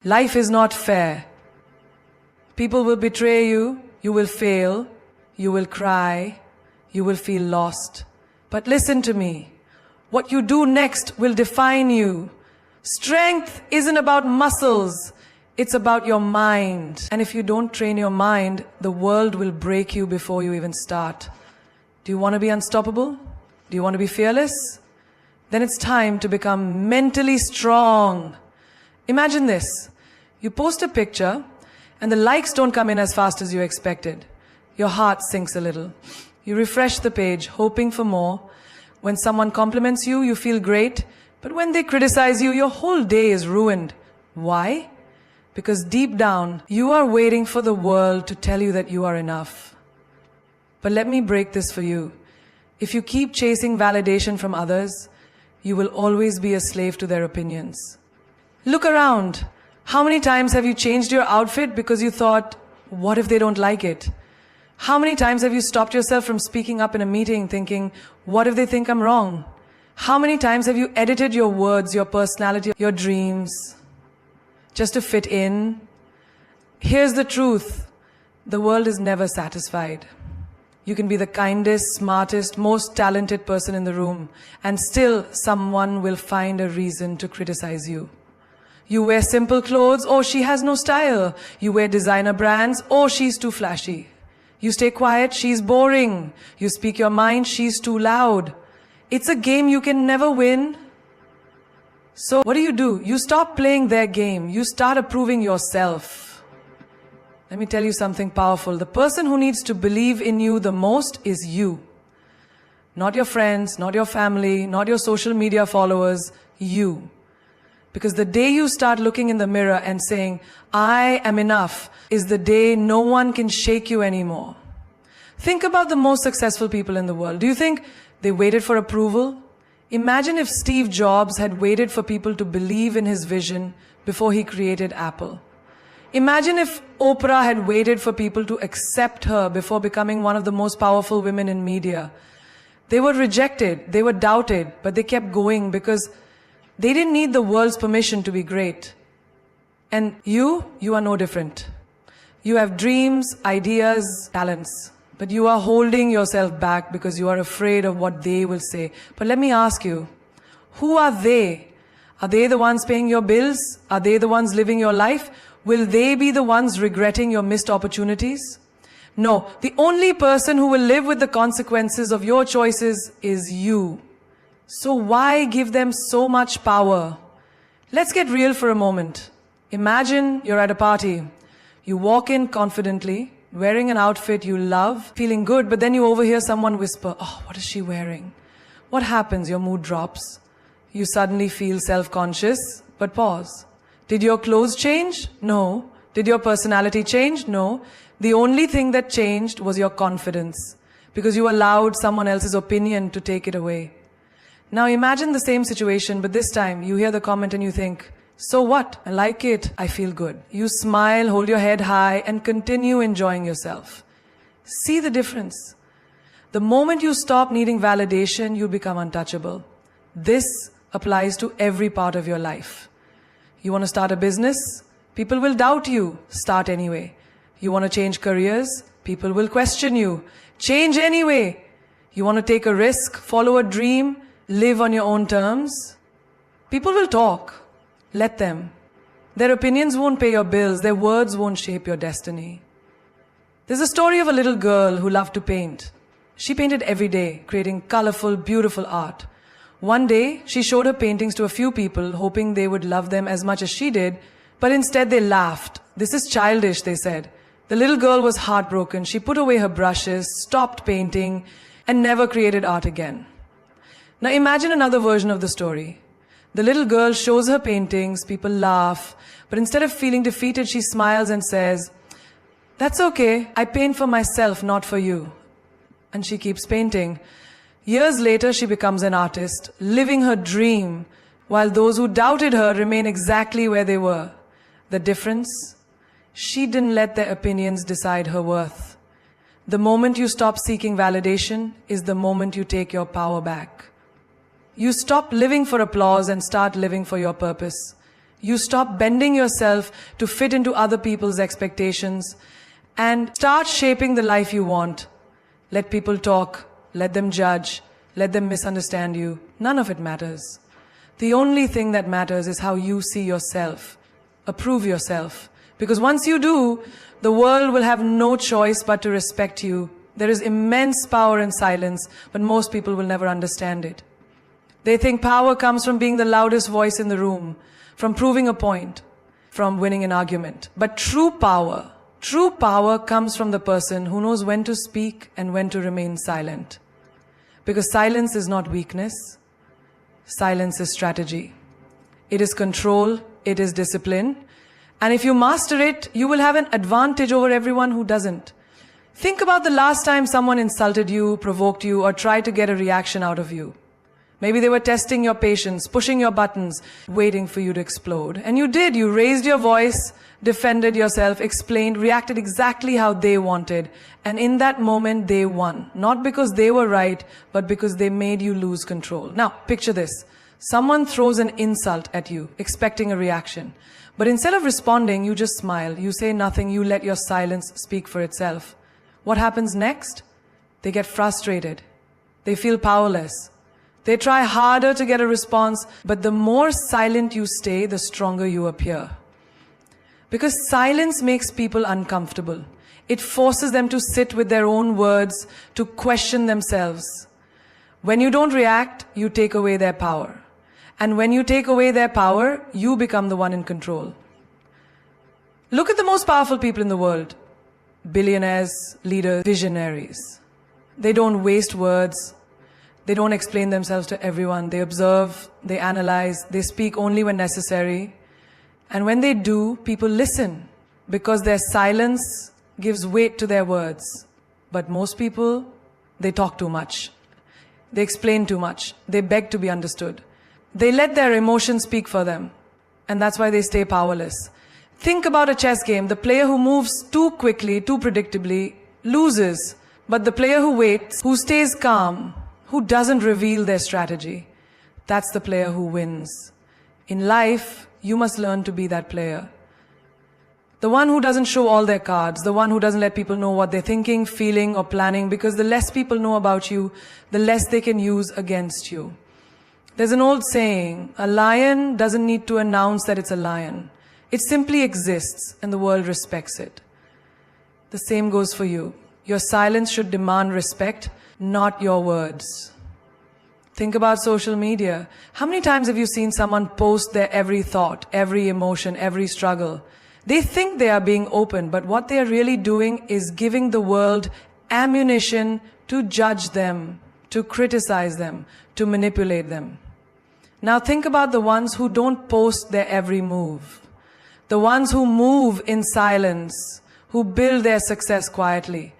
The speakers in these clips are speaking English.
Life is not fair. People will betray you, you will fail, you will cry, you will feel lost. But listen to me. What you do next will define you. Strength isn't about muscles. It's about your mind. And if you don't train your mind, the world will break you before you even start. Do you want to be unstoppable? Do you want to be fearless? Then it's time to become mentally strong. Imagine this. You post a picture and the likes don't come in as fast as you expected. Your heart sinks a little. You refresh the page, hoping for more. When someone compliments you, you feel great. But when they criticize you, your whole day is ruined. Why? Because deep down, you are waiting for the world to tell you that you are enough. But let me break this for you. If you keep chasing validation from others, you will always be a slave to their opinions. Look around. How many times have you changed your outfit because you thought, what if they don't like it? How many times have you stopped yourself from speaking up in a meeting thinking, what if they think I'm wrong? How many times have you edited your words, your personality, your dreams, just to fit in? Here's the truth. The world is never satisfied. You can be the kindest, smartest, most talented person in the room, and still someone will find a reason to criticize you. You wear simple clothes, oh, she has no style. You wear designer brands, oh, she's too flashy. You stay quiet, she's boring. You speak your mind, she's too loud. It's a game you can never win. So what do? You stop playing their game. You start approving yourself. Let me tell you something powerful. The person who needs to believe in you the most is you. Not your friends, not your family, not your social media followers, you. Because the day you start looking in the mirror and saying, I am enough, is the day no one can shake you anymore. Think about the most successful people in the world. Do you think they waited for approval? Imagine if Steve Jobs had waited for people to believe in his vision before he created Apple. Imagine if Oprah had waited for people to accept her before becoming one of the most powerful women in media. They were rejected, they were doubted, but they kept going because they didn't need the world's permission to be great. And you are no different. You have dreams, ideas, talents, but you are holding yourself back because you are afraid of what they will say. But let me ask you, who are they? Are they the ones paying your bills? Are they the ones living your life? Will they be the ones regretting your missed opportunities? No, the only person who will live with the consequences of your choices is you. So why give them so much power? Let's get real for a moment. Imagine you're at a party. You walk in confidently, wearing an outfit you love, feeling good, but then you overhear someone whisper, oh, what is she wearing? What happens? Your mood drops. You suddenly feel self-conscious, but pause. Did your clothes change? No. Did your personality change? No. The only thing that changed was your confidence, because you allowed someone else's opinion to take it away. Now imagine the same situation, but this time you hear the comment and you think, so what? I like it. I feel good. You smile, hold your head high, and continue enjoying yourself. See the difference. The moment you stop needing validation, you become untouchable. This applies to every part of your life. You want to start a business? People will doubt you. Start anyway. You want to change careers? People will question you. Change anyway. You want to take a risk, follow a dream, live on your own terms? People will talk. Let them. Their opinions won't pay your bills. Their words won't shape your destiny. There's a story of a little girl who loved to paint. She painted every day, creating colorful, beautiful art. One day, she showed her paintings to a few people, hoping they would love them as much as she did, but instead they laughed. This is childish, they said. The little girl was heartbroken. She put away her brushes, stopped painting, and never created art again. Now imagine another version of the story. The little girl shows her paintings, people laugh, but instead of feeling defeated, she smiles and says, that's okay, I paint for myself, not for you. And she keeps painting. Years later, she becomes an artist, living her dream, while those who doubted her remain exactly where they were. The difference? She didn't let their opinions decide her worth. The moment you stop seeking validation is the moment you take your power back. You stop living for applause and start living for your purpose. You stop bending yourself to fit into other people's expectations and start shaping the life you want. Let people talk, let them judge, let them misunderstand you. None of it matters. The only thing that matters is how you see yourself. Approve yourself. Because once you do, the world will have no choice but to respect you. There is immense power in silence, but most people will never understand it. They think power comes from being the loudest voice in the room, from proving a point, from winning an argument. But true power comes from the person who knows when to speak and when to remain silent. Because silence is not weakness. Silence is strategy. It is control. It is discipline. And if you master it, you will have an advantage over everyone who doesn't. Think about the last time someone insulted you, provoked you, or tried to get a reaction out of you. Maybe they were testing your patience, pushing your buttons, waiting for you to explode. And you did. You raised your voice, defended yourself, explained, reacted exactly how they wanted. And in that moment, they won. Not because they were right, but because they made you lose control. Now, picture this. Someone throws an insult at you, expecting a reaction. But instead of responding, you just smile. You say nothing. You let your silence speak for itself. What happens next? They get frustrated. They feel powerless. They try harder to get a response, but the more silent you stay, the stronger you appear. Because silence makes people uncomfortable. It forces them to sit with their own words, to question themselves. When you don't react, you take away their power. And when you take away their power, you become the one in control. Look at the most powerful people in the world. Billionaires, leaders, visionaries. They don't waste words. They don't explain themselves to everyone. They observe, they analyze, they speak only when necessary. And when they do, people listen because their silence gives weight to their words. But most people, they talk too much. They explain too much. They beg to be understood. They let their emotions speak for them. And that's why they stay powerless. Think about a chess game. The player who moves too quickly, too predictably, loses. But the player who waits, who stays calm, who doesn't reveal their strategy, that's the player who wins. In life, you must learn to be that player. The one who doesn't show all their cards, the one who doesn't let people know what they're thinking, feeling, or planning, because the less people know about you, the less they can use against you. There's an old saying, a lion doesn't need to announce that it's a lion. It simply exists, and the world respects it. The same goes for you. Your silence should demand respect, not your words. Think about social media. How many times have you seen someone post their every thought, every emotion, every struggle? They think they are being open, but what they are really doing is giving the world ammunition to judge them, to criticize them, to manipulate them. Now think about the ones who don't post their every move. The ones who move in silence, who build their success quietly.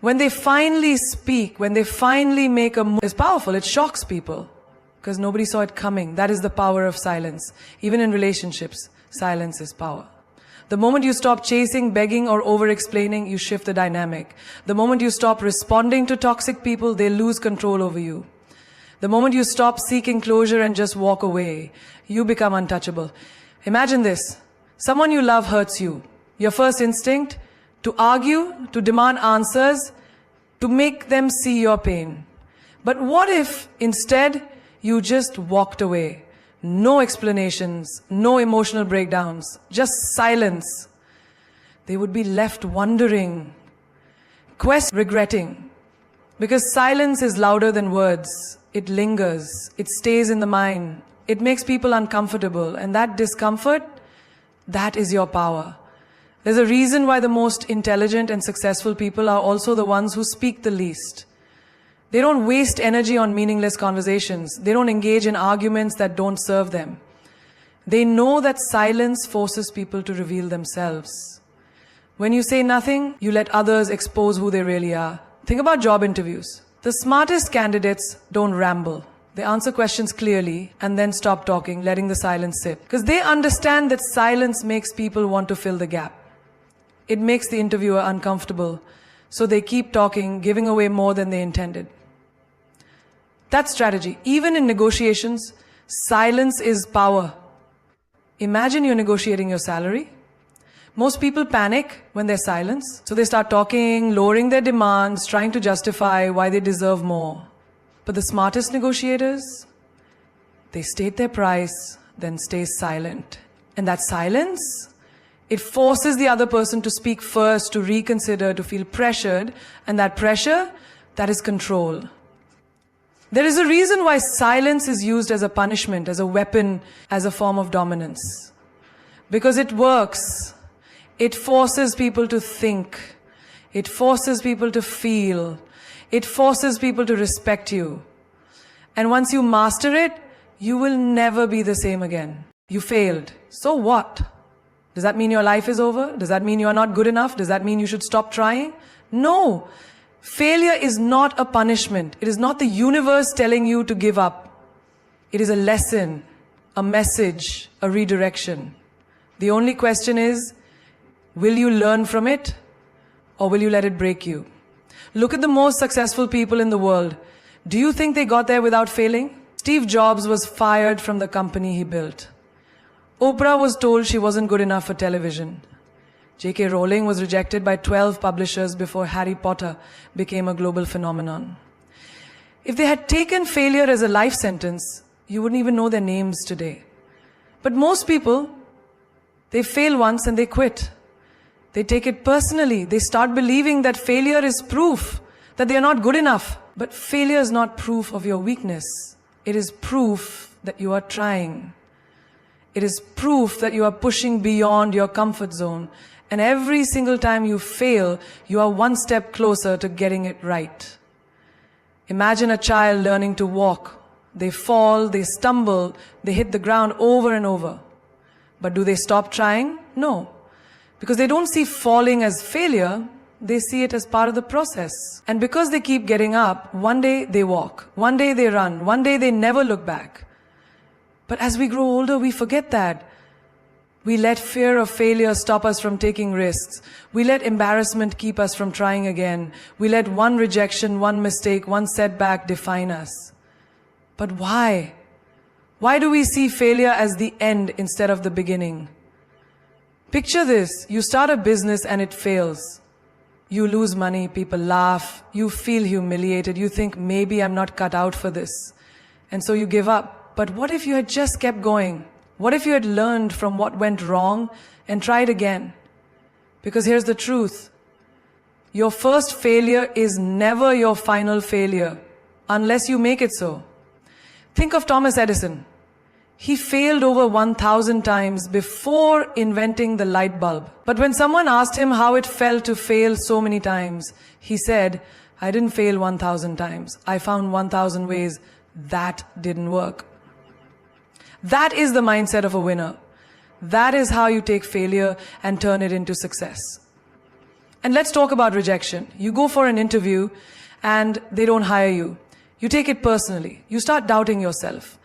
When they finally speak, when they finally make a move, it's powerful. It shocks people because nobody saw it coming. That is the power of silence. Even in relationships, silence is power. The moment you stop chasing, begging, or over-explaining, you shift the dynamic. The moment you stop responding to toxic people, they lose control over you. The moment you stop seeking closure and just walk away, you become untouchable. Imagine this. Someone you love hurts you. Your first instinct, to argue, to demand answers, to make them see your pain. But what if instead you just walked away? No explanations, no emotional breakdowns, just silence. They would be left wondering, regretting. Because silence is louder than words. It lingers. It stays in the mind. It makes people uncomfortable. And that discomfort, that is your power. There's a reason why the most intelligent and successful people are also the ones who speak the least. They don't waste energy on meaningless conversations. They don't engage in arguments that don't serve them. They know that silence forces people to reveal themselves. When you say nothing, you let others expose who they really are. Think about job interviews. The smartest candidates don't ramble. They answer questions clearly and then stop talking, letting the silence sit. Because they understand that silence makes people want to fill the gap. It makes the interviewer uncomfortable. So they keep talking, giving away more than they intended. That's strategy. Even in negotiations, silence is power. Imagine you're negotiating your salary. Most people panic when there's silence. So they start talking, lowering their demands, trying to justify why they deserve more. But the smartest negotiators, they state their price, then stay silent. And that silence, it forces the other person to speak first, to reconsider, to feel pressured. And that pressure, that is control. There is a reason why silence is used as a punishment, as a weapon, as a form of dominance. Because it works. It forces people to think. It forces people to feel. It forces people to respect you. And once you master it, you will never be the same again. You failed. So what? Does that mean your life is over? Does that mean you are not good enough? Does that mean you should stop trying? No. Failure is not a punishment. It is not the universe telling you to give up. It is a lesson, a message, a redirection. The only question is, will you learn from it or will you let it break you? Look at the most successful people in the world. Do you think they got there without failing? Steve Jobs was fired from the company he built. Oprah was told she wasn't good enough for television. J.K. Rowling was rejected by 12 publishers before Harry Potter became a global phenomenon. If they had taken failure as a life sentence, you wouldn't even know their names today. But most people, they fail once and they quit. They take it personally. They start believing that failure is proof that they are not good enough. But failure is not proof of your weakness. It is proof that you are trying. It is proof that you are pushing beyond your comfort zone. And every single time you fail, you are one step closer to getting it right. Imagine a child learning to walk. They fall, they stumble, they hit the ground over and over. But do they stop trying? No. Because they don't see falling as failure, they see it as part of the process. And because they keep getting up, one day they walk, one day they run, one day they never look back. But as we grow older, we forget that. We let fear of failure stop us from taking risks. We let embarrassment keep us from trying again. We let one rejection, one mistake, one setback define us. But why? Why do we see failure as the end instead of the beginning? Picture this. You start a business and it fails. You lose money, people laugh, you feel humiliated, you think maybe I'm not cut out for this. And so you give up. But what if you had just kept going? What if you had learned from what went wrong and tried again? Because here's the truth. Your first failure is never your final failure, unless you make it so. Think of Thomas Edison. He failed over 1,000 times before inventing the light bulb. But when someone asked him how it felt to fail so many times, he said, I didn't fail 1,000 times. I found 1,000 ways that didn't work. That is the mindset of a winner. That is how you take failure and turn it into success. And let's talk about rejection. You go for an interview and they don't hire you. You take it personally. You start doubting yourself.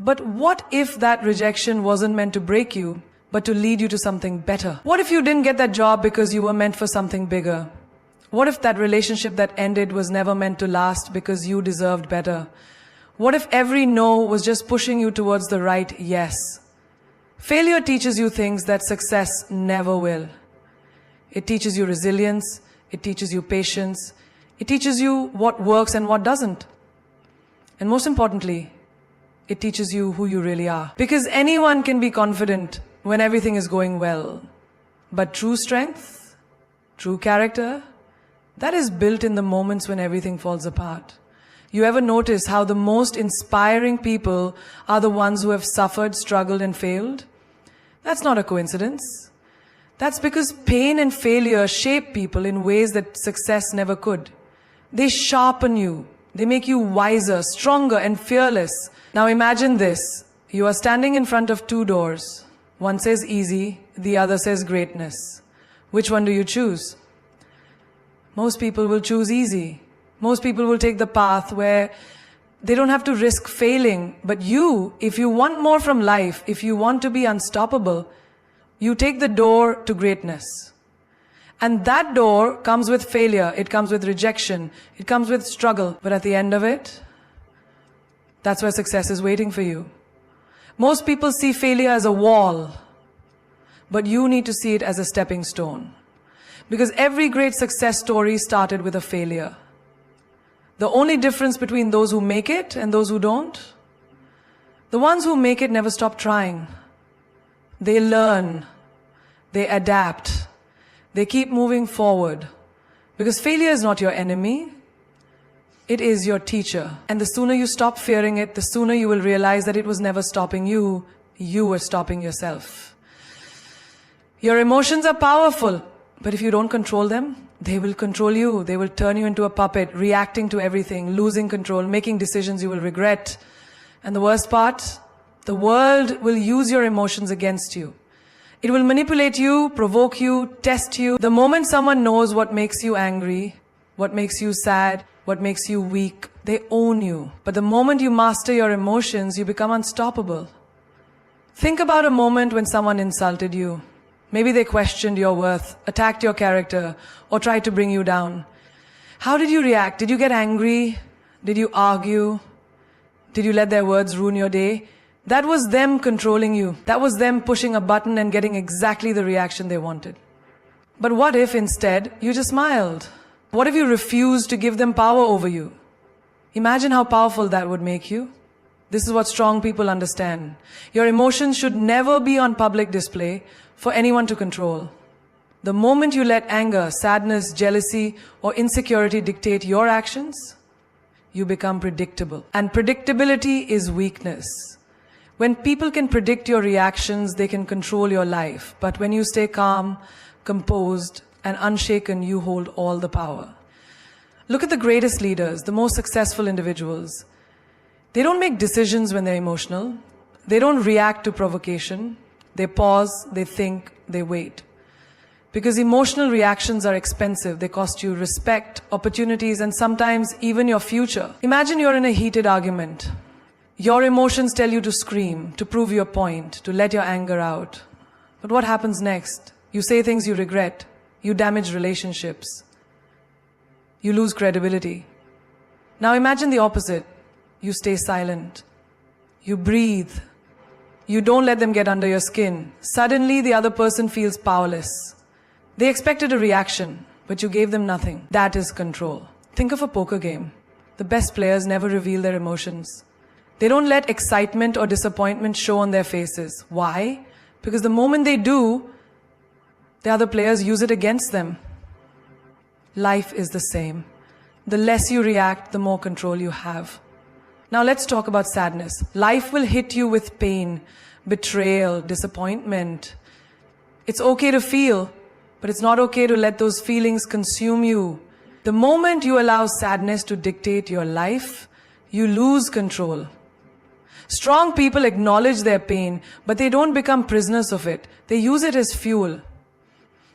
But what if that rejection wasn't meant to break you, but to lead you to something better? What if you didn't get that job because you were meant for something bigger? What if that relationship that ended was never meant to last because you deserved better? What if every no was just pushing you towards the right yes? Failure teaches you things that success never will. It teaches you resilience. It teaches you patience. It teaches you what works and what doesn't. And most importantly, it teaches you who you really are. Because anyone can be confident when everything is going well. But true strength, true character, that is built in the moments when everything falls apart. You ever notice how the most inspiring people are the ones who have suffered, struggled, and failed? That's not a coincidence. That's because pain and failure shape people in ways that success never could. They sharpen you. They make you wiser, stronger, and fearless. Now imagine this. You are standing in front of two doors. One says easy, the other says greatness. Which one do you choose? Most people will choose easy. Most people will take the path where they don't have to risk failing. But you, if you want more from life, if you want to be unstoppable, you take the door to greatness. And that door comes with failure. It comes with rejection. It comes with struggle. But at the end of it, that's where success is waiting for you. Most people see failure as a wall, but you need to see it as a stepping stone. Because every great success story started with a failure. The only difference between those who make it and those who don't, the ones who make it never stop trying. They learn, they adapt, they keep moving forward. Because failure is not your enemy, it is your teacher. And the sooner you stop fearing it, the sooner you will realize that it was never stopping you, you were stopping yourself. Your emotions are powerful, but if you don't control them, they will control you. They will turn you into a puppet, reacting to everything, losing control, making decisions you will regret. And the worst part, the world will use your emotions against you. It will manipulate you, provoke you, test you. The moment someone knows what makes you angry, what makes you sad, what makes you weak, they own you. But the moment you master your emotions, you become unstoppable. Think about a moment when someone insulted you. Maybe they questioned your worth, attacked your character, or tried to bring you down. How did you react? Did you get angry? Did you argue? Did you let their words ruin your day? That was them controlling you. That was them pushing a button and getting exactly the reaction they wanted. But what if instead you just smiled? What if you refused to give them power over you? Imagine how powerful that would make you. This is what strong people understand. Your emotions should never be on public display for anyone to control. The moment you let anger, sadness, jealousy, or insecurity dictate your actions, you become predictable. And predictability is weakness. When people can predict your reactions, they can control your life. But when you stay calm, composed, and unshaken, you hold all the power. Look at the greatest leaders, the most successful individuals. They don't make decisions when they're emotional. They don't react to provocation. They pause, they think, they wait. Because emotional reactions are expensive. They cost you respect, opportunities, and sometimes even your future. Imagine you're in a heated argument. Your emotions tell you to scream, to prove your point, to let your anger out. But what happens next? You say things you regret. You damage relationships. You lose credibility. Now imagine the opposite. You stay silent. You breathe. You don't let them get under your skin. Suddenly the other person feels powerless. They expected a reaction, but you gave them nothing. That is control. Think of a poker game. The best players never reveal their emotions. They don't let excitement or disappointment show on their faces. Why? Because the moment they do, the other players use it against them. Life is the same. The less you react, the more control you have. Now let's talk about sadness. Life will hit you with pain, betrayal, disappointment. It's okay to feel, but it's not okay to let those feelings consume you. The moment you allow sadness to dictate your life, you lose control. Strong people acknowledge their pain, but they don't become prisoners of it. They use it as fuel.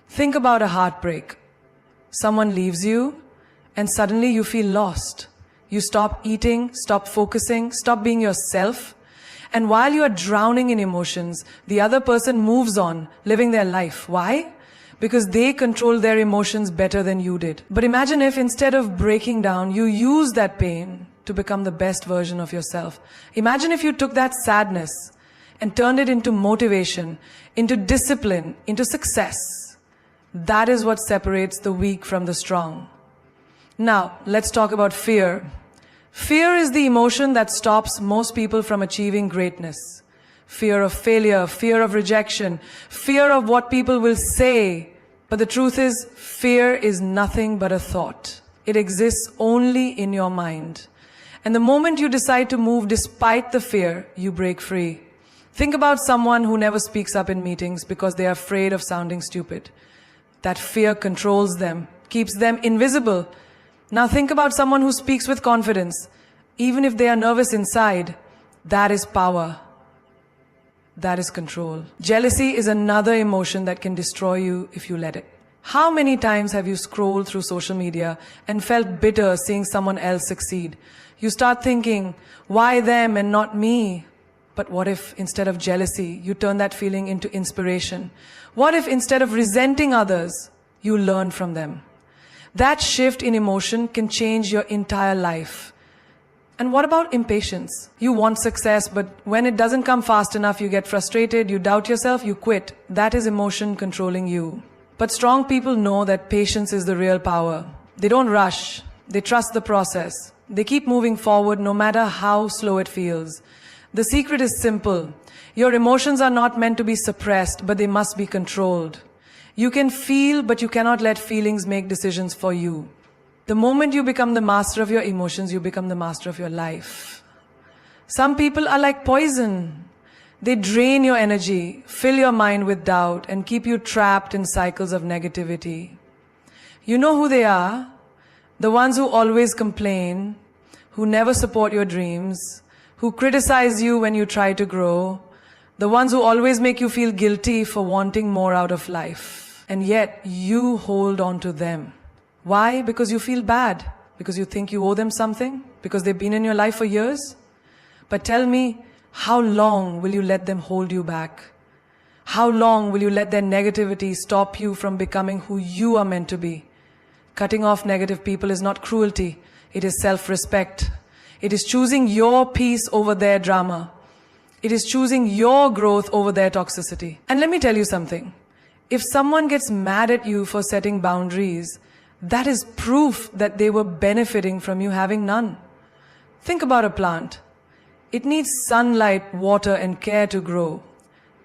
Think about a heartbreak. Someone leaves you, and suddenly you feel lost. You stop eating, stop focusing, stop being yourself. And while you are drowning in emotions, the other person moves on, living their life. Why? Because they control their emotions better than you did. But imagine if instead of breaking down, you use that pain to become the best version of yourself. Imagine if you took that sadness and turned it into motivation, into discipline, into success. That is what separates the weak from the strong. Now, let's talk about fear. Fear is the emotion that stops most people from achieving greatness. Fear of failure, fear of rejection, fear of what people will say. But the truth is, fear is nothing but a thought. It exists only in your mind. And the moment you decide to move despite the fear, you break free. Think about someone who never speaks up in meetings because they are afraid of sounding stupid. That fear controls them, keeps them invisible. Now think about someone who speaks with confidence. Even if they are nervous inside, that is power. That is control. Jealousy is another emotion that can destroy you if you let it. How many times have you scrolled through social media and felt bitter seeing someone else succeed? You start thinking, why them and not me? But what if instead of jealousy, you turn that feeling into inspiration? What if instead of resenting others, you learn from them? That shift in emotion can change your entire life. And what about impatience? You want success, but when it doesn't come fast enough, you get frustrated, you doubt yourself, you quit. That is emotion controlling you. But strong people know that patience is the real power. They don't rush. They trust the process. They keep moving forward no matter how slow it feels. The secret is simple. Your emotions are not meant to be suppressed, but they must be controlled. You can feel, but you cannot let feelings make decisions for you. The moment you become the master of your emotions, you become the master of your life. Some people are like poison. They drain your energy, fill your mind with doubt, and keep you trapped in cycles of negativity. You know who they are? The ones who always complain, who never support your dreams, who criticize you when you try to grow, the ones who always make you feel guilty for wanting more out of life. And yet, you hold on to them. Why? Because you feel bad. Because you think you owe them something. Because they've been in your life for years. But tell me, how long will you let them hold you back? How long will you let their negativity stop you from becoming who you are meant to be? Cutting off negative people is not cruelty. It is self-respect. It is choosing your peace over their drama. It is choosing your growth over their toxicity. And let me tell you something. If someone gets mad at you for setting boundaries, that is proof that they were benefiting from you having none. Think about a plant. It needs sunlight, water, and care to grow.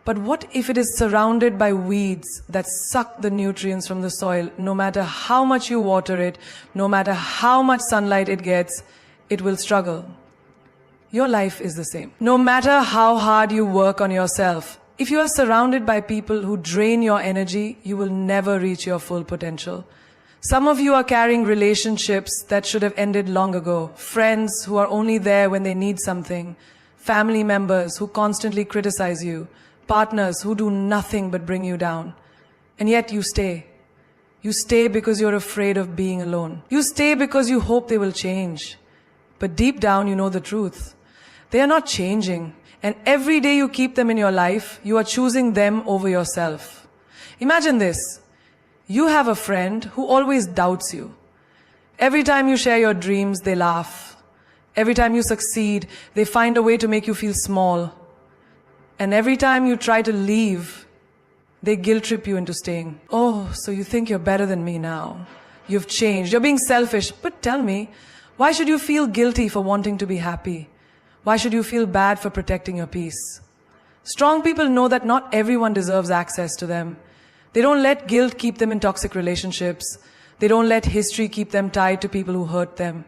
But what if it is surrounded by weeds that suck the nutrients from the soil? No matter how much you water it, no matter how much sunlight it gets, it will struggle. Your life is the same. No matter how hard you work on yourself, if you are surrounded by people who drain your energy, you will never reach your full potential. Some of you are carrying relationships that should have ended long ago. Friends who are only there when they need something. Family members who constantly criticize you. Partners who do nothing but bring you down. And yet you stay. You stay because you're afraid of being alone. You stay because you hope they will change. But deep down you know the truth. They are not changing. And every day you keep them in your life, you are choosing them over yourself. Imagine this. You have a friend who always doubts you. Every time you share your dreams, they laugh. Every time you succeed, they find a way to make you feel small. And every time you try to leave, they guilt trip you into staying. Oh, so you think you're better than me now. You've changed. You're being selfish. But tell me, why should you feel guilty for wanting to be happy? Why should you feel bad for protecting your peace? Strong people know that not everyone deserves access to them. They don't let guilt keep them in toxic relationships. They don't let history keep them tied to people who hurt them.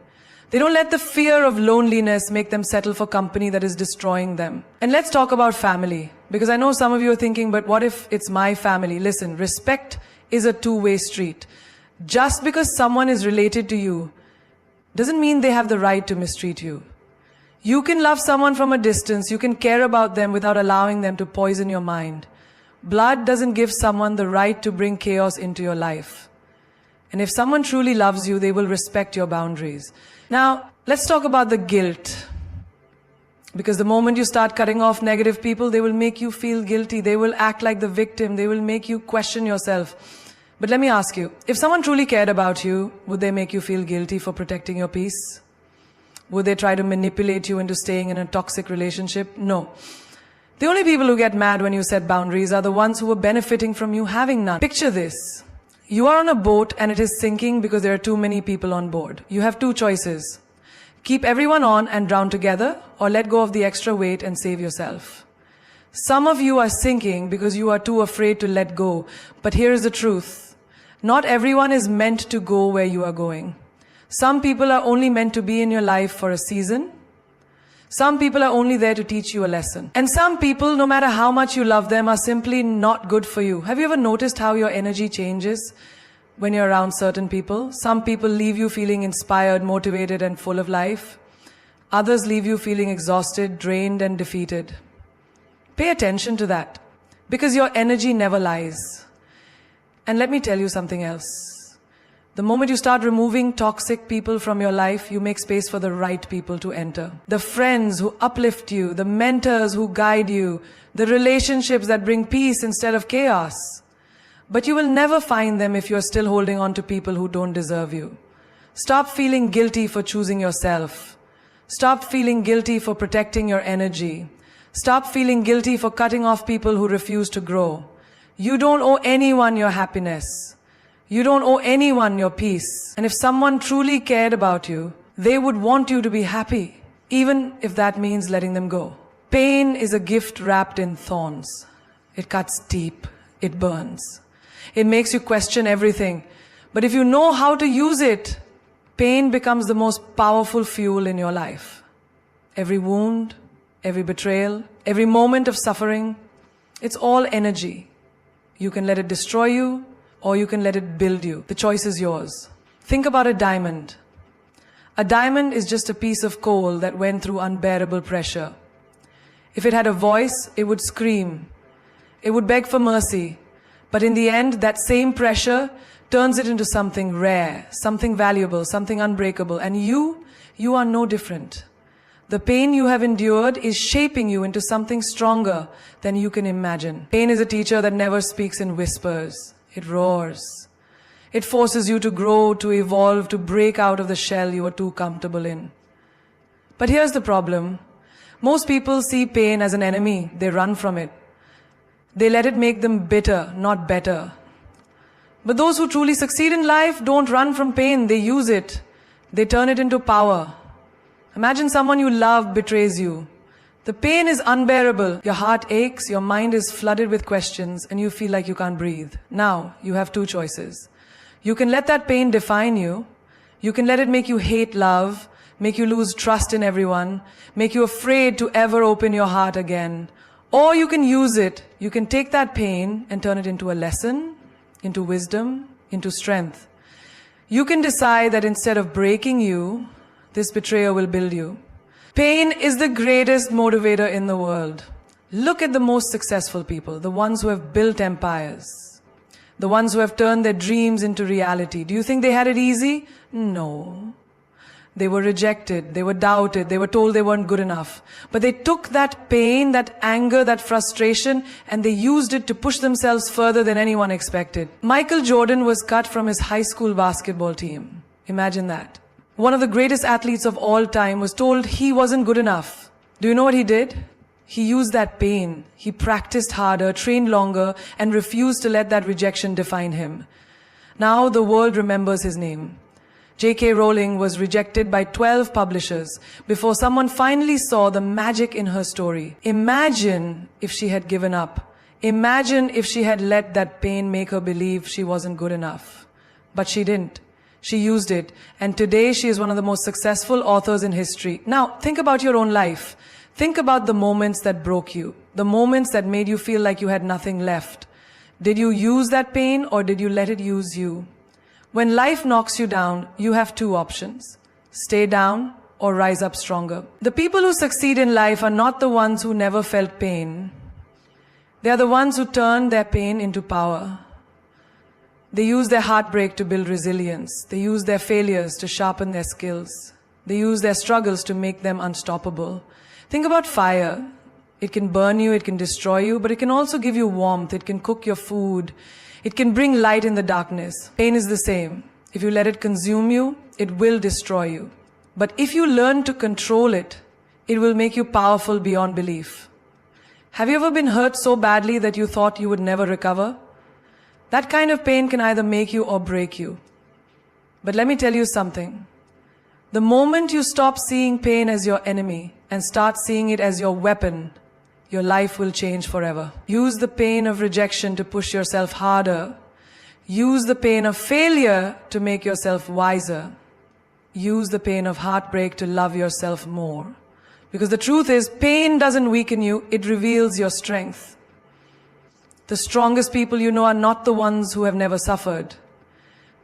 They don't let the fear of loneliness make them settle for company that is destroying them. And let's talk about family. Because I know some of you are thinking, but what if it's my family? Listen, respect is a two-way street. Just because someone is related to you doesn't mean they have the right to mistreat you. You can love someone from a distance. You can care about them without allowing them to poison your mind. Blood doesn't give someone the right to bring chaos into your life. And if someone truly loves you, they will respect your boundaries. Now, let's talk about the guilt. Because the moment you start cutting off negative people, they will make you feel guilty. They will act like the victim. They will make you question yourself. But let me ask you, if someone truly cared about you, would they make you feel guilty for protecting your peace? Would they try to manipulate you into staying in a toxic relationship? No. The only people who get mad when you set boundaries are the ones who are benefiting from you having none. Picture this. You are on a boat and it is sinking because there are too many people on board. You have two choices. Keep everyone on and drown together, or let go of the extra weight and save yourself. Some of you are sinking because you are too afraid to let go. But here is the truth. Not everyone is meant to go where you are going. Some people are only meant to be in your life for a season. Some people are only there to teach you a lesson. And some people, no matter how much you love them, are simply not good for you. Have you ever noticed how your energy changes when you're around certain people? Some people leave you feeling inspired, motivated, and full of life. Others leave you feeling exhausted, drained, and defeated. Pay attention to that, because your energy never lies. And let me tell you something else. The moment you start removing toxic people from your life, you make space for the right people to enter. The friends who uplift you, the mentors who guide you, the relationships that bring peace instead of chaos. But you will never find them if you're still holding on to people who don't deserve you. Stop feeling guilty for choosing yourself. Stop feeling guilty for protecting your energy. Stop feeling guilty for cutting off people who refuse to grow. You don't owe anyone your happiness. You don't owe anyone your peace. And if someone truly cared about you, they would want you to be happy, even if that means letting them go. Pain is a gift wrapped in thorns. It cuts deep. It burns. It makes you question everything. But if you know how to use it, pain becomes the most powerful fuel in your life. Every wound, every betrayal, every moment of suffering, it's all energy. You can let it destroy you, or you can let it build you. The choice is yours. Think about a diamond. A diamond is just a piece of coal that went through unbearable pressure. If it had a voice, it would scream. It would beg for mercy. But in the end, that same pressure turns it into something rare, something valuable, something unbreakable. And you are no different. The pain you have endured is shaping you into something stronger than you can imagine. Pain is a teacher that never speaks in whispers. It roars. It forces you to grow, to evolve, to break out of the shell you are too comfortable in. But here's the problem. Most people see pain as an enemy. They run from it. They let it make them bitter, not better. But those who truly succeed in life don't run from pain. They use it. They turn it into power. Imagine someone you love betrays you. The pain is unbearable. Your heart aches, your mind is flooded with questions, and you feel like you can't breathe. Now, you have two choices. You can let that pain define you. You can let it make you hate love, make you lose trust in everyone, make you afraid to ever open your heart again. Or you can use it. You can take that pain and turn it into a lesson, into wisdom, into strength. You can decide that instead of breaking you, this betrayer will build you. Pain is the greatest motivator in the world. Look at the most successful people, the ones who have built empires, the ones who have turned their dreams into reality. Do you think they had it easy? No. They were rejected, they were doubted, they were told they weren't good enough. But they took that pain, that anger, that frustration, and they used it to push themselves further than anyone expected. Michael Jordan was cut from his high school basketball team. Imagine that. One of the greatest athletes of all time was told he wasn't good enough. Do you know what he did? He used that pain. He practiced harder, trained longer, and refused to let that rejection define him. Now the world remembers his name. J.K. Rowling was rejected by 12 publishers before someone finally saw the magic in her story. Imagine if she had given up. Imagine if she had let that pain make her believe she wasn't good enough. But she didn't. She used it. And today she is one of the most successful authors in history. Now, think about your own life. Think about the moments that broke you. The moments that made you feel like you had nothing left. Did you use that pain or did you let it use you? When life knocks you down, you have two options. Stay down or rise up stronger. The people who succeed in life are not the ones who never felt pain. They are the ones who turn their pain into power. They use their heartbreak to build resilience. They use their failures to sharpen their skills. They use their struggles to make them unstoppable. Think about fire. It can burn you, it can destroy you, but it can also give you warmth. It can cook your food. It can bring light in the darkness. Pain is the same. If you let it consume you, it will destroy you. But if you learn to control it, it will make you powerful beyond belief. Have you ever been hurt so badly that you thought you would never recover? That kind of pain can either make you or break you. But let me tell you something. The moment you stop seeing pain as your enemy and start seeing it as your weapon, your life will change forever. Use the pain of rejection to push yourself harder. Use the pain of failure to make yourself wiser. Use the pain of heartbreak to love yourself more. Because the truth is, pain doesn't weaken you, it reveals your strength. The strongest people you know are not the ones who have never suffered.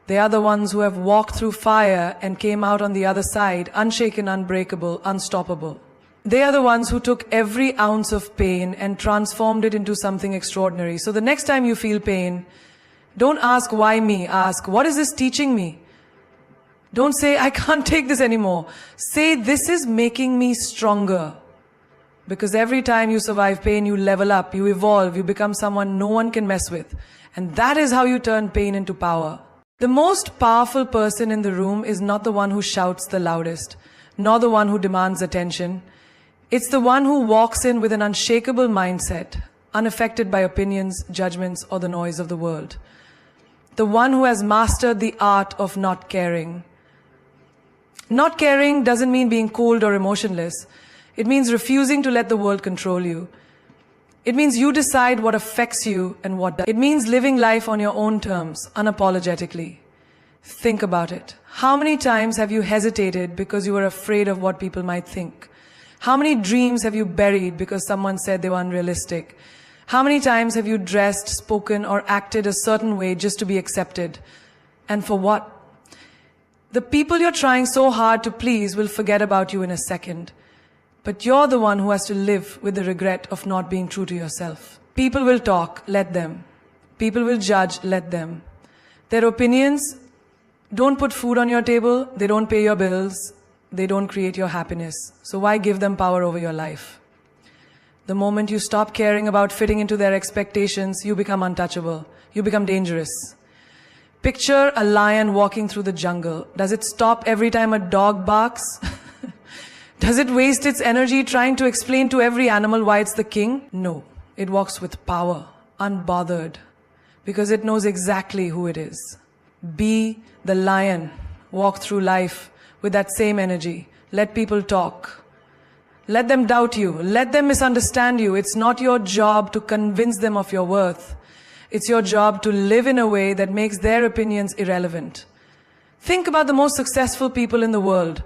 They are the ones who have walked through fire and came out on the other side, unshaken, unbreakable, unstoppable. They are the ones who took every ounce of pain and transformed it into something extraordinary. So the next time you feel pain, don't ask why me, ask what is this teaching me? Don't say I can't take this anymore. Say this is making me stronger. Because every time you survive pain, you level up, you evolve, you become someone no one can mess with. And that is how you turn pain into power. The most powerful person in the room is not the one who shouts the loudest, nor the one who demands attention. It's the one who walks in with an unshakable mindset, unaffected by opinions, judgments, or the noise of the world. The one who has mastered the art of not caring. Not caring doesn't mean being cold or emotionless. It means refusing to let the world control you. It means you decide what affects you and what doesn't. It means living life on your own terms, unapologetically. Think about it. How many times have you hesitated because you were afraid of what people might think? How many dreams have you buried because someone said they were unrealistic? How many times have you dressed, spoken, or acted a certain way just to be accepted? And for what? The people you're trying so hard to please will forget about you in a second. But you're the one who has to live with the regret of not being true to yourself. People will talk, let them. People will judge, let them. Their opinions don't put food on your table, they don't pay your bills, they don't create your happiness. So why give them power over your life? The moment you stop caring about fitting into their expectations, you become untouchable. You become dangerous. Picture a lion walking through the jungle. Does it stop every time a dog barks? Does it waste its energy trying to explain to every animal why it's the king? No. It walks with power, unbothered, because it knows exactly who it is. Be the lion. Walk through life with that same energy. Let people talk. Let them doubt you. Let them misunderstand you. It's not your job to convince them of your worth. It's your job to live in a way that makes their opinions irrelevant. Think about the most successful people in the world.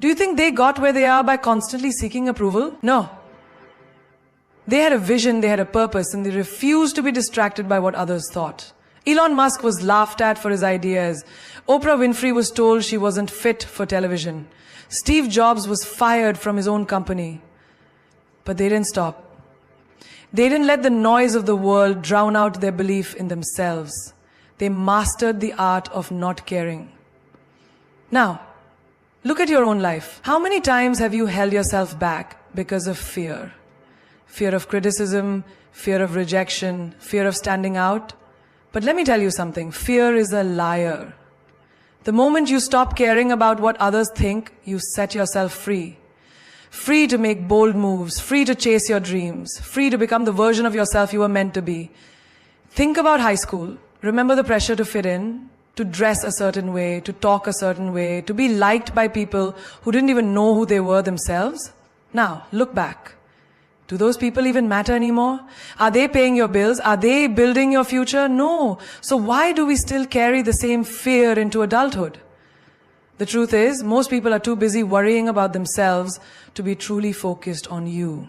Do you think they got where they are by constantly seeking approval? No. They had a vision, they had a purpose, and they refused to be distracted by what others thought. Elon Musk was laughed at for his ideas. Oprah Winfrey was told she wasn't fit for television. Steve Jobs was fired from his own company. But they didn't stop. They didn't let the noise of the world drown out their belief in themselves. They mastered the art of not caring. Now, look at your own life. How many times have you held yourself back because of fear? Fear of criticism, fear of rejection, fear of standing out. But let me tell you something. Fear is a liar. The moment you stop caring about what others think, you set yourself free. Free to make bold moves, free to chase your dreams, free to become the version of yourself you were meant to be. Think about high school. Remember the pressure to fit in, to dress a certain way, to talk a certain way, to be liked by people who didn't even know who they were themselves? Now, look back. Do those people even matter anymore? Are they paying your bills? Are they building your future? No. So why do we still carry the same fear into adulthood? The truth is, most people are too busy worrying about themselves to be truly focused on you.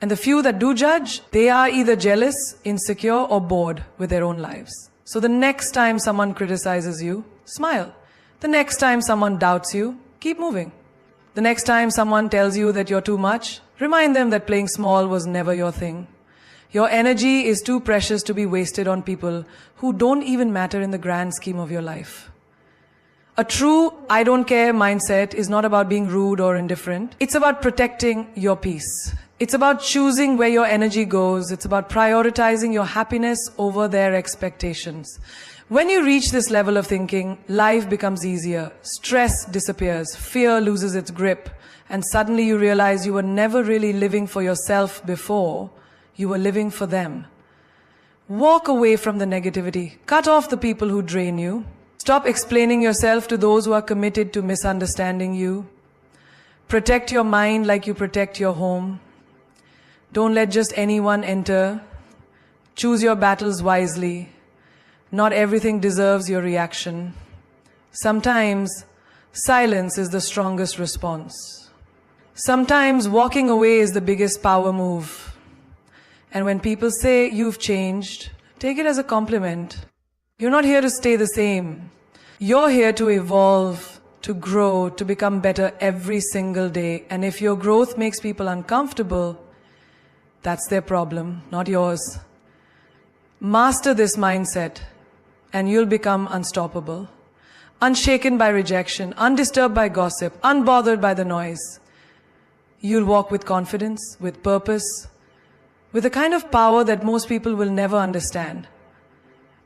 And the few that do judge, they are either jealous, insecure, or bored with their own lives. So the next time someone criticizes you, smile. The next time someone doubts you, keep moving. The next time someone tells you that you're too much, remind them that playing small was never your thing. Your energy is too precious to be wasted on people who don't even matter in the grand scheme of your life. A true I don't care mindset is not about being rude or indifferent. It's about protecting your peace. It's about choosing where your energy goes. It's about prioritizing your happiness over their expectations. When you reach this level of thinking, life becomes easier. Stress disappears. Fear loses its grip. And suddenly you realize you were never really living for yourself before. You were living for them. Walk away from the negativity. Cut off the people who drain you. Stop explaining yourself to those who are committed to misunderstanding you. Protect your mind like you protect your home. Don't let just anyone enter. Choose your battles wisely. Not everything deserves your reaction. Sometimes silence is the strongest response. Sometimes walking away is the biggest power move. And when people say you've changed, take it as a compliment. You're not here to stay the same. You're here to evolve, to grow, to become better every single day. And if your growth makes people uncomfortable, that's their problem, not yours. Master this mindset, and you'll become unstoppable. Unshaken by rejection, undisturbed by gossip, unbothered by the noise. You'll walk with confidence, with purpose, with a kind of power that most people will never understand.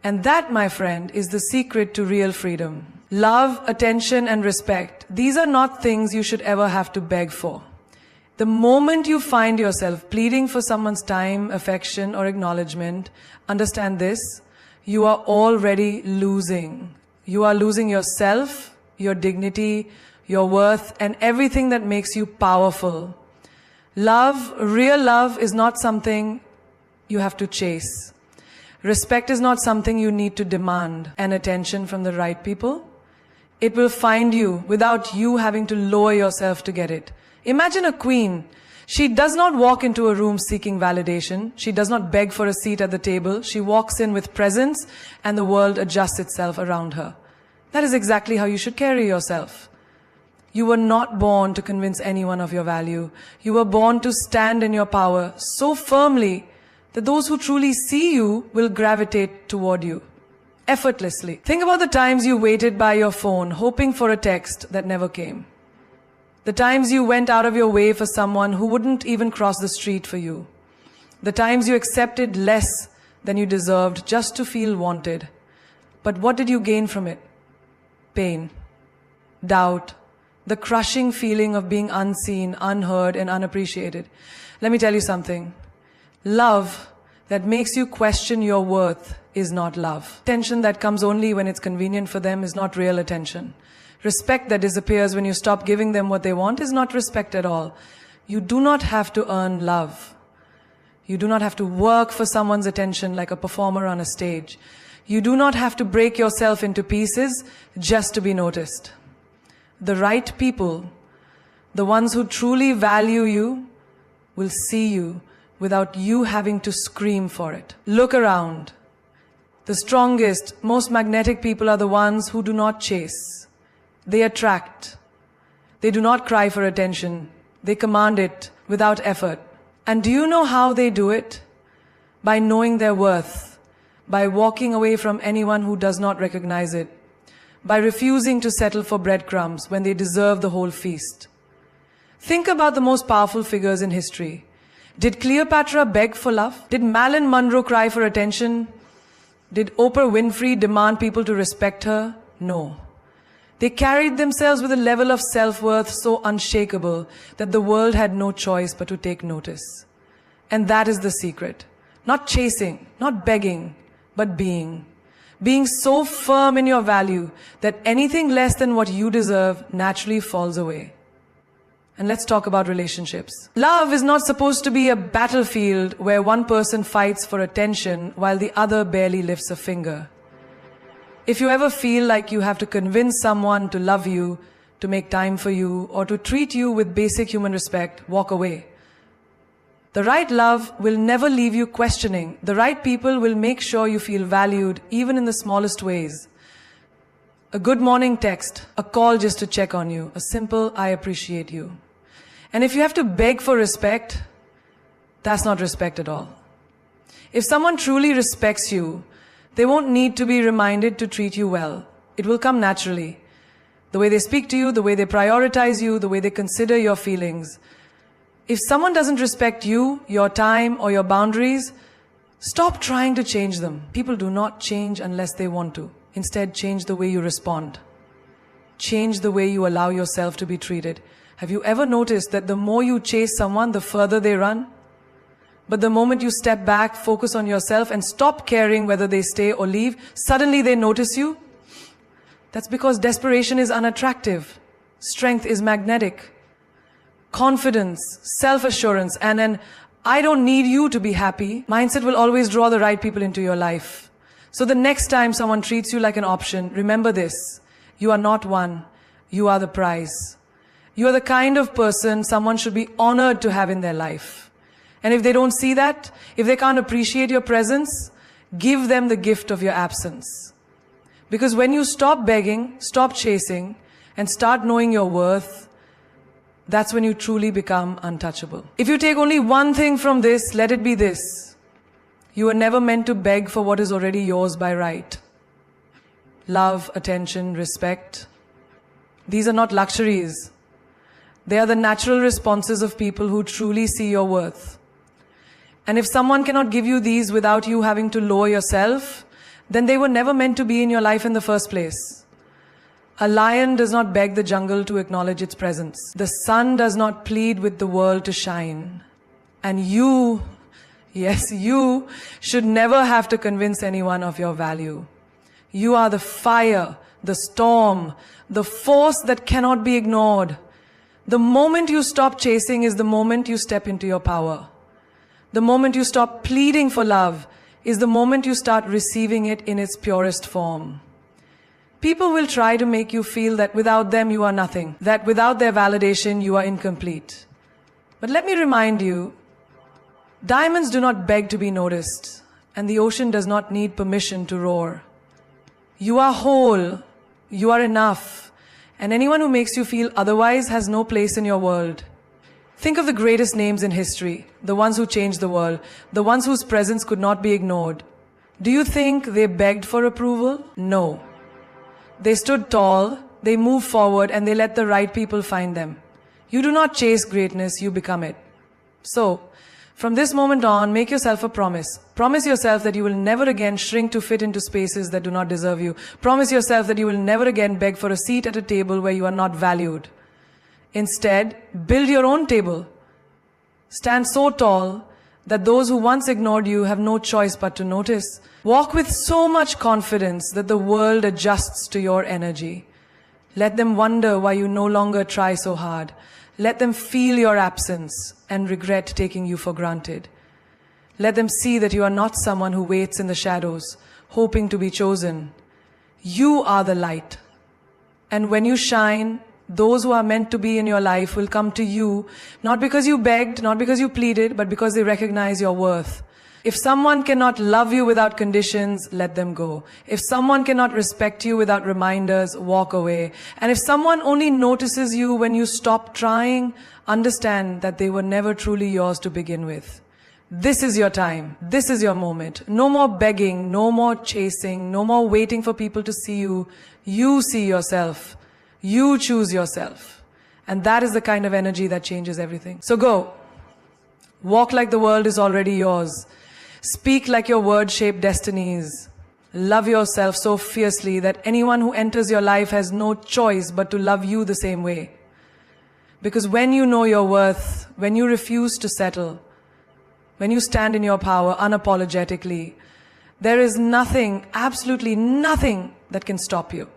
And that, my friend, is the secret to real freedom. Love, attention, and respect. these are not things you should ever have to beg for. The moment you find yourself pleading for someone's time, affection, or acknowledgement, understand this, you are already losing. You are losing yourself, your dignity, your worth, and everything that makes you powerful. Love, real love, is not something you have to chase. Respect is not something you need to demand, and attention from the right people. It will find you without you having to lower yourself to get it. Imagine a queen. She does not walk into a room seeking validation. She does not beg for a seat at the table. She walks in with presence, and the world adjusts itself around her. That is exactly how you should carry yourself. You were not born to convince anyone of your value. You were born to stand in your power so firmly that those who truly see you will gravitate toward you, effortlessly. Think about the times you waited by your phone, hoping for a text that never came. The times you went out of your way for someone who wouldn't even cross the street for you. The times you accepted less than you deserved just to feel wanted. But what did you gain from it? Pain, doubt, the crushing feeling of being unseen, unheard, and unappreciated. Let me tell you something. Love that makes you question your worth is not love. Attention that comes only when it's convenient for them is not real attention. Respect that disappears when you stop giving them what they want is not respect at all. You do not have to earn love. You do not have to work for someone's attention like a performer on a stage. You do not have to break yourself into pieces just to be noticed. The right people, the ones who truly value you, will see you without you having to scream for it. Look around. The strongest, most magnetic people are the ones who do not chase. They attract. They do not cry for attention. They command it without effort. And do you know how they do it? By knowing their worth, by walking away from anyone who does not recognize it, by refusing to settle for breadcrumbs when they deserve the whole feast. Think about the most powerful figures in history. Did Cleopatra beg for love? Did Marilyn Monroe cry for attention? Did Oprah Winfrey demand people to respect her? No. They carried themselves with a level of self-worth so unshakable that the world had no choice but to take notice. And that is the secret. Not chasing, not begging, but being. Being so firm in your value that anything less than what you deserve naturally falls away. And let's talk about relationships. Love is not supposed to be a battlefield where one person fights for attention while the other barely lifts a finger. If you ever feel like you have to convince someone to love you, to make time for you, or to treat you with basic human respect, walk away. The right love will never leave you questioning. The right people will make sure you feel valued, even in the smallest ways. A good morning text, a call just to check on you, a simple "I appreciate you." And if you have to beg for respect, that's not respect at all. If someone truly respects you, they won't need to be reminded to treat you well. It will come naturally. The way they speak to you, the way they prioritize you, the way they consider your feelings. If someone doesn't respect you, your time, or your boundaries, stop trying to change them. People do not change unless they want to. Instead, change the way you respond. Change the way you allow yourself to be treated. Have you ever noticed that the more you chase someone, the further they run? But the moment you step back, focus on yourself, and stop caring whether they stay or leave, suddenly they notice you? That's because desperation is unattractive. Strength is magnetic. Confidence, self-assurance, and an "I don't need you to be happy" mindset will always draw the right people into your life. So the next time someone treats you like an option, remember this. You are not one. You are the prize. You are the kind of person someone should be honored to have in their life. And if they don't see that, if they can't appreciate your presence, give them the gift of your absence. Because when you stop begging, stop chasing, and start knowing your worth, that's when you truly become untouchable. If you take only one thing from this, let it be this. You were never meant to beg for what is already yours by right. Love, attention, respect. These are not luxuries. They are the natural responses of people who truly see your worth. And if someone cannot give you these without you having to lower yourself, then they were never meant to be in your life in the first place. A lion does not beg the jungle to acknowledge its presence. The sun does not plead with the world to shine. And you, yes, you should never have to convince anyone of your value. You are the fire, the storm, the force that cannot be ignored. The moment you stop chasing is the moment you step into your power. The moment you stop pleading for love is the moment you start receiving it in its purest form. People will try to make you feel that without them you are nothing, that without their validation you are incomplete. But let me remind you, diamonds do not beg to be noticed, and the ocean does not need permission to roar. You are whole, you are enough, and anyone who makes you feel otherwise has no place in your world. Think of the greatest names in history, the ones who changed the world, the ones whose presence could not be ignored. Do you think they begged for approval? No. They stood tall, they moved forward, and they let the right people find them. You do not chase greatness, you become it. So, from this moment on, make yourself a promise. Promise yourself that you will never again shrink to fit into spaces that do not deserve you. Promise yourself that you will never again beg for a seat at a table where you are not valued. Instead, build your own table. Stand so tall that those who once ignored you have no choice but to notice. Walk with so much confidence that the world adjusts to your energy. Let them wonder why you no longer try so hard. Let them feel your absence and regret taking you for granted. Let them see that you are not someone who waits in the shadows, hoping to be chosen. You are the light. And when you shine, those who are meant to be in your life will come to you, not because you begged, not because you pleaded, but because they recognize your worth. If someone cannot love you without conditions, let them go. If someone cannot respect you without reminders, walk away. And if someone only notices you when you stop trying, understand that they were never truly yours to begin with. This is your time. This is your moment. No more begging, no more chasing, no more waiting for people to see you. You see yourself. You choose yourself. And that is the kind of energy that changes everything. So go. Walk like the world is already yours. Speak like your words shape destinies. Love yourself so fiercely that anyone who enters your life has no choice but to love you the same way. Because when you know your worth, when you refuse to settle, when you stand in your power unapologetically, there is nothing, absolutely nothing that can stop you.